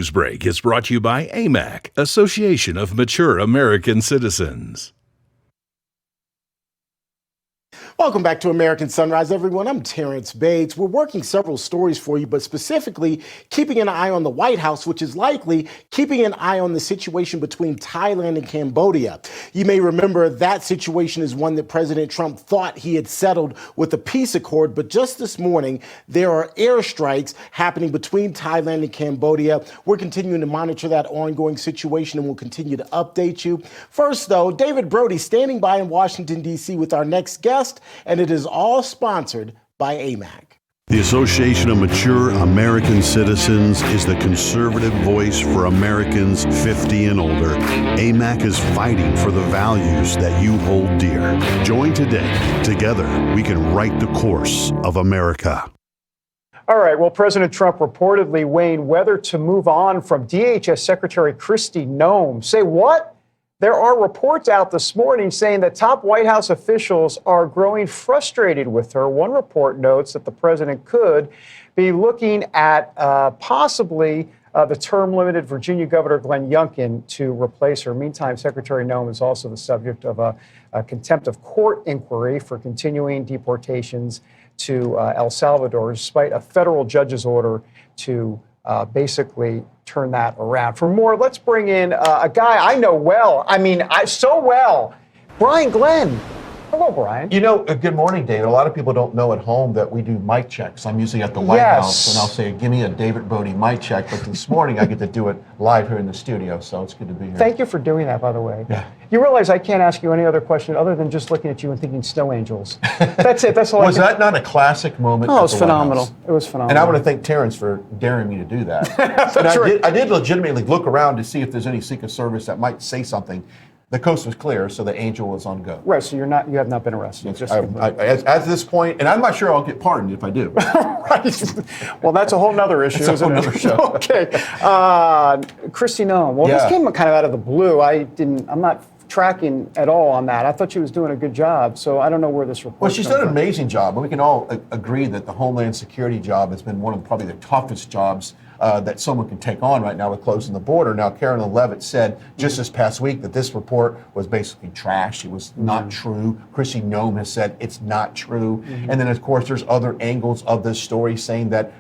Newsbreak is brought to you by AMAC, Association of Mature American Citizens. Welcome back to American Sunrise, everyone. I'm Terrence Bates. We're working several stories for you, but specifically keeping an eye on the White House, which is likely keeping an eye on the situation between Thailand and Cambodia. You may remember that situation is one that President Trump thought he had settled with a peace accord, but just this morning, there are airstrikes happening between Thailand and Cambodia. We're continuing to monitor that ongoing situation, and we'll continue to update you. First, though, David Brody standing by in Washington, D.C. with our next guest, and it is all sponsored by AMAC. The Association of Mature American Citizens is the conservative voice for Americans 50 and older. AMAC is fighting for the values that you hold dear. Join today. Together, we can write the course of America. All right. Well, President Trump reportedly weighing whether to move on from DHS Secretary Kristi Noem. Say what? There are reports out this morning saying that top White House officials are growing frustrated with her. One report notes that the president could be looking at possibly the term-limited Virginia Governor Glenn Youngkin to replace her. Meantime, Secretary Noem is also the subject of a contempt of court inquiry for continuing deportations to El Salvador, despite a federal judge's order to basically turn that around. For more, let's bring in a guy I know well. So well. Brian Glenn. Hello, Brian. You know, good morning, David. A lot of people don't know at home that we do mic checks. I'm usually at the White House, and I'll say, give me a David Brody mic check. But this morning, I get to do it live here in the studio, so it's good to be here. Thank you for doing that, by the way. Yeah. You realize I can't ask you any other question other than just looking at you and thinking snow angels. That's it. That's all. Was that not a classic moment? Oh, it was phenomenal. It was phenomenal. And I want to thank Terrence for daring me to do that. That's right. I did legitimately look around to see if there's any Secret Service that might say something. The coast was clear, so the Angel was on go. Right, so you have not been arrested. Yes, as this point, and I'm not sure I'll get pardoned if I do. Right. Well, that's a whole nother issue. That's a whole nother show. Okay. Kristi Noem. Well, This came kind of out of the blue. I'm not tracking at all on that. I thought she was doing a good job, so I don't know where this report. Well, she's done an amazing job, and we can all agree that the Homeland Security job has been one of probably the toughest jobs that someone can take on right now with closing the border. Now, Carolyn Leavitt said just this past week that this report was basically trash. It was not true. Kristi Noem has said it's not true. And then, of course, there's other angles of this story saying that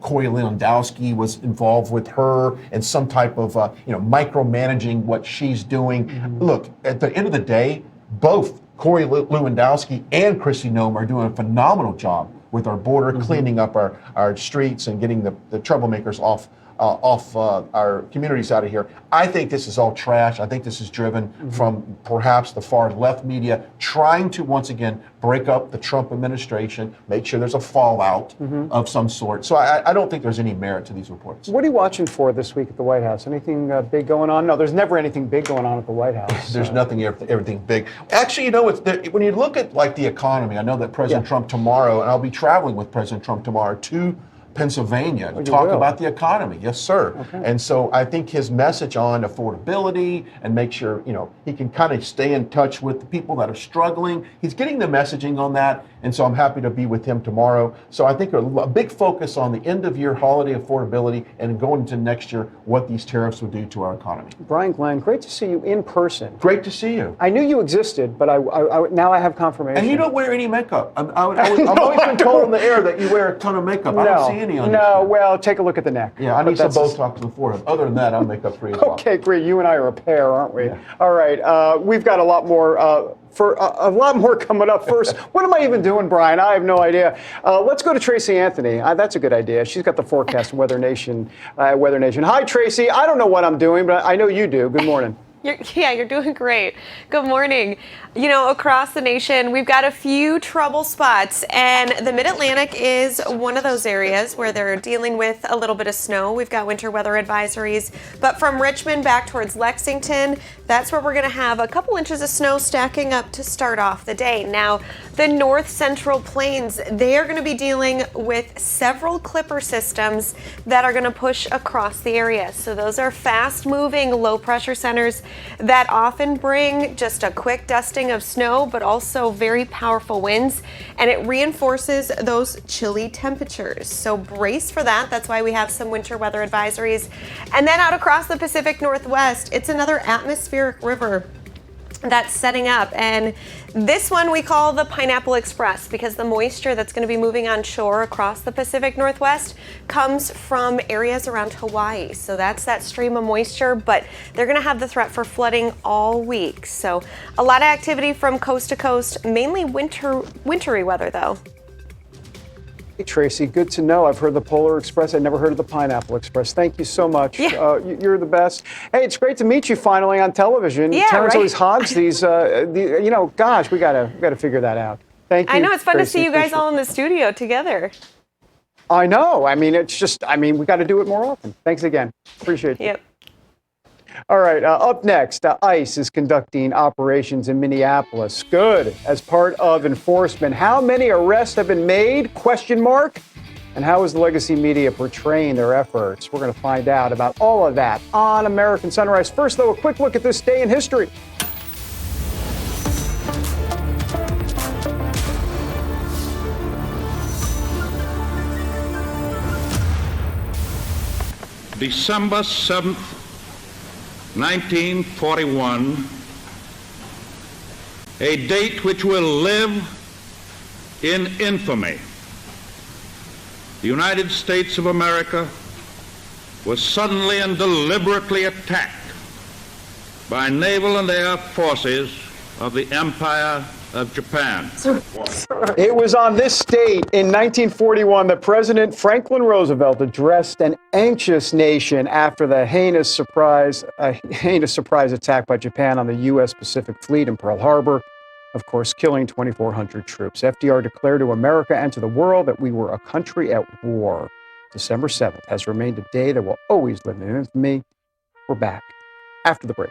Corey Lewandowski was involved with her and some type of, micromanaging what she's doing. Look, at the end of the day, both Corey Lewandowski and Kristi Noem are doing a phenomenal job with our border, cleaning up our streets and getting the troublemakers off our communities out of here. I think this is all trash. I think this is driven from perhaps the far left media trying to once again break up the Trump administration, make sure there's a fallout of some sort. So I don't think there's any merit to these reports. What are you watching for this week at the White House? Anything big going on? No, there's never anything big going on at the White House. There's nothing, everything big. Actually, when you look at like the economy, I know that President Trump tomorrow, and I'll be traveling with President Trump tomorrow to Pennsylvania to talk about the economy. Yes, sir. Okay. And so I think his message on affordability and make sure, he can kind of stay in touch with the people that are struggling. He's getting the messaging on that. And so I'm happy to be with him tomorrow. So I think a big focus on the end of year holiday affordability and going into next year, what these tariffs will do to our economy. Brian Glenn, great to see you in person. Great to see you. I knew you existed, but I now I have confirmation. And you don't wear any makeup. I've always been told in the air that you wear a ton of makeup. I don't see any on you. No, well, take a look at the neck. Yeah, I need some Botox to the forehead. Other than that, I'm makeup free as well. Okay, great. You and I are a pair, aren't we? Yeah. All right. We've got a lot more a lot more coming up. First, what am I even doing, Brian? I have no idea. Let's go to Tracy Anthony. That's a good idea. She's got the forecast from WeatherNation. WeatherNation. Hi, Tracy. I don't know what I'm doing, but I know you do. Good morning. You're doing great. Good morning. Across the nation, we've got a few trouble spots, and the Mid-Atlantic is one of those areas where they're dealing with a little bit of snow. We've got winter weather advisories, but from Richmond back towards Lexington, that's where we're going to have a couple inches of snow stacking up to start off the day. Now, the north central plains, they are going to be dealing with several clipper systems that are going to push across the area. So those are fast-moving low-pressure centers that often bring just a quick dusting of snow, but also very powerful winds, and it reinforces those chilly temperatures. So brace for that. That's why we have some winter weather advisories. And then out across the Pacific Northwest, it's another atmospheric river that's setting up, and this one we call the Pineapple Express because the moisture that's going to be moving on shore across the Pacific Northwest comes from areas around Hawaii. So that's that stream of moisture, but they're going to have the threat for flooding all week. So a lot of activity from coast to coast, mainly wintry weather though. Hey, Tracy, good to know. I've heard the Polar Express. I never heard of the Pineapple Express. Thank you so much. Yeah. You're the best. Hey, it's great to meet you finally on television. Yeah, Terrence right? always hogs these. Gosh, we gotta figure that out. Thank you. I know, it's fun to Tracy. see you guys Appreciate all in the studio together. I know. I mean, we got to do it more often. Thanks again. Appreciate you. Yep. All right, up next, ICE is conducting operations in Minneapolis. Good. As part of enforcement. How many arrests have been made? Question mark. And how is the legacy media portraying their efforts? We're going to find out about all of that on American Sunrise. First, though, a quick look at this day in history. December 7th, 1941, a date which will live in infamy. The United States of America was suddenly and deliberately attacked by naval and air forces of the Empire of Japan. It was on this date in 1941 that President Franklin Roosevelt addressed an anxious nation after the heinous surprise attack by Japan on the U.S. Pacific Fleet in Pearl Harbor, of course, killing 2,400 troops. FDR declared to America and to the world that we were a country at war. December 7th has remained a day that will always live in infamy. We're back after the break.